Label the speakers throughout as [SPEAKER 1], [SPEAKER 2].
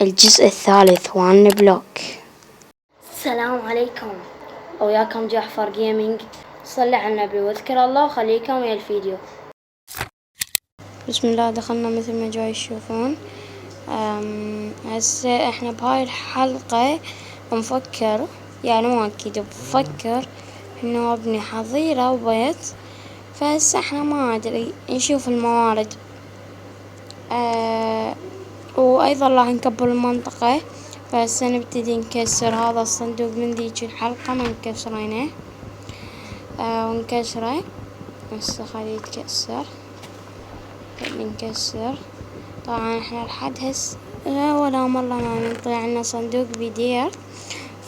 [SPEAKER 1] الجزء الثالث وان بلوك.
[SPEAKER 2] السلام عليكم، وياكم جعفر جيمنج. صلي على النبي واذكر الله وخليكم ويا الفيديو.
[SPEAKER 1] بسم الله. دخلنا مثل ما جاي تشوفون. هسه احنا بهاي الحلقة بنفكر، يعني مو اكيد، بفكر انه ابني حظيرة وبيت. فهسه احنا ما ادري، نشوف الموارد. وايضا راح نكبر المنطقة. فهسه نبتدي نكسر هذا الصندوق من ذيك الحلقة ما نكسرينه. ونكسره هسه خليه يتكسر. نكسر. طبعا احنا لحد هسه ولا مرة ما طلع عنا صندوق بدير،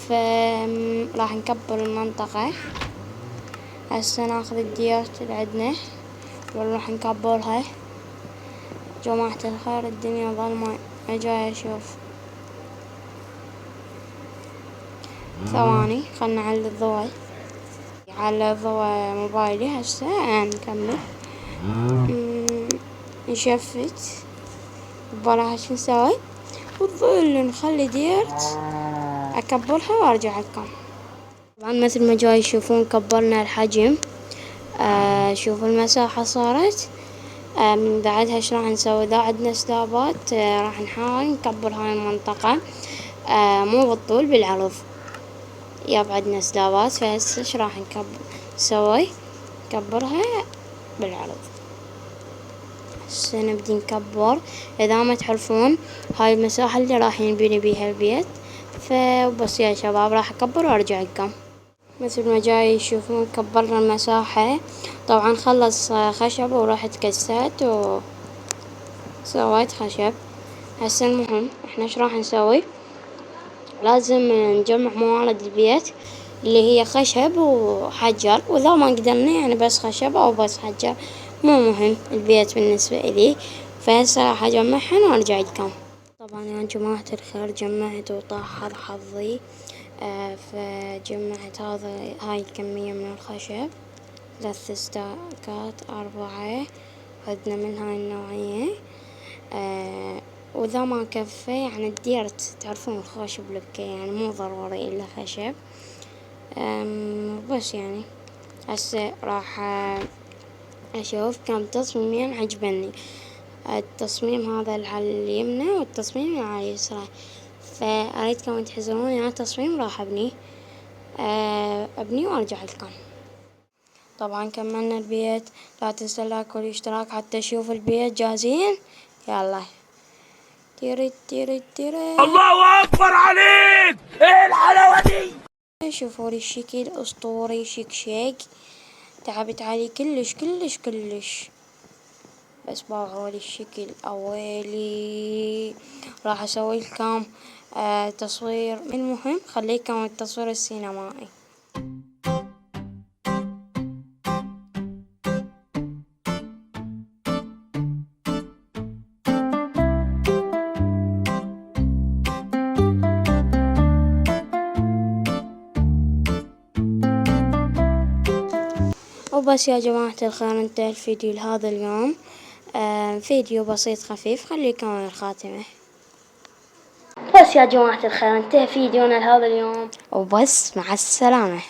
[SPEAKER 1] فراح نكبر المنطقة. هسه ناخذ الديار اللي عندنا ونروح نكبرها. جماعة الخير الدنيا ظلمة، ما جاي اشوف. ثواني خلنا نعلي الضوء، على ضوء موبايلي. هسه نكمل. نشفت براها شو نسوي، والضوء اللي نخلي ديرت اكبرها وارجع لكم. طبعا مثل ما جاي تشوفون كبرنا الحجم. شوفوا المساحة صارت. من بعدها ايش راح نسوي؟ اذا عندنا سلابات راح نحاول نكبر هاي المنطقة. مو بالطول، بالعرض. ياب عندنا سلابات، فهسه ايش راح نسوي؟ نكبرها بالعرض. هسه نبدي نكبر. اذا ما تعرفون هاي المساحة اللي راح ينبني بيها البيت، فبس يا شباب راح اكبر وارجع لكم. مثل ما جاي يشوفون كبرنا المساحة. طبعا خلص خشب ورحت كسرت وسويت خشب. هسه المهم احنا ايش راح نسوي؟ لازم نجمع موارد البيت اللي هي خشب وحجر، واذا ما قدرنا يعني بس خشب او بس حجر مو مهم البيت بالنسبة الي. فهسه راح اجمعهن وارجع لكم. طبعا يا جماعة الخير جمعت وطاح حظي. فجمعت هاي الكمية من الخشب، 3 ستاكات 4. عندنا من هاي النوعية. وإذا ما كفى يعني الديرت تعرفون الخشب لبكة، يعني مو ضروري إلا خشب. بس يعني هسه راح أشوف كم تصميمين عجبني. التصميم هذا اللي على اليمنى والتصميم اللي على اليسرى، فأريدكم تحزرون على التصميم راح أبني وأرجع لكم. طبعا كملنا البيت. لا تنسوا اللايك والاشتراك حتى تشوفوا البيت جاهزين. يلا تيري تيري تيري.
[SPEAKER 3] الله أكبر عليك، ايه الحلاوة دي؟
[SPEAKER 1] شوفوا لي الشكل أسطوري، شيك شيك. تعبت عليه كلش كلش كلش، بس باغوا لي الشكل أويلي. راح أسوي لكم تصوير. المهم خليكم التصوير السينمائي. وبس يا جماعة الخير، انتهى الفيديو لهذا اليوم. فيديو بسيط خفيف. خليكم على الخاتمة.
[SPEAKER 2] بس يا جماعة الخير انتهى فيديونا لهذا اليوم.
[SPEAKER 1] وبس، مع السلامة.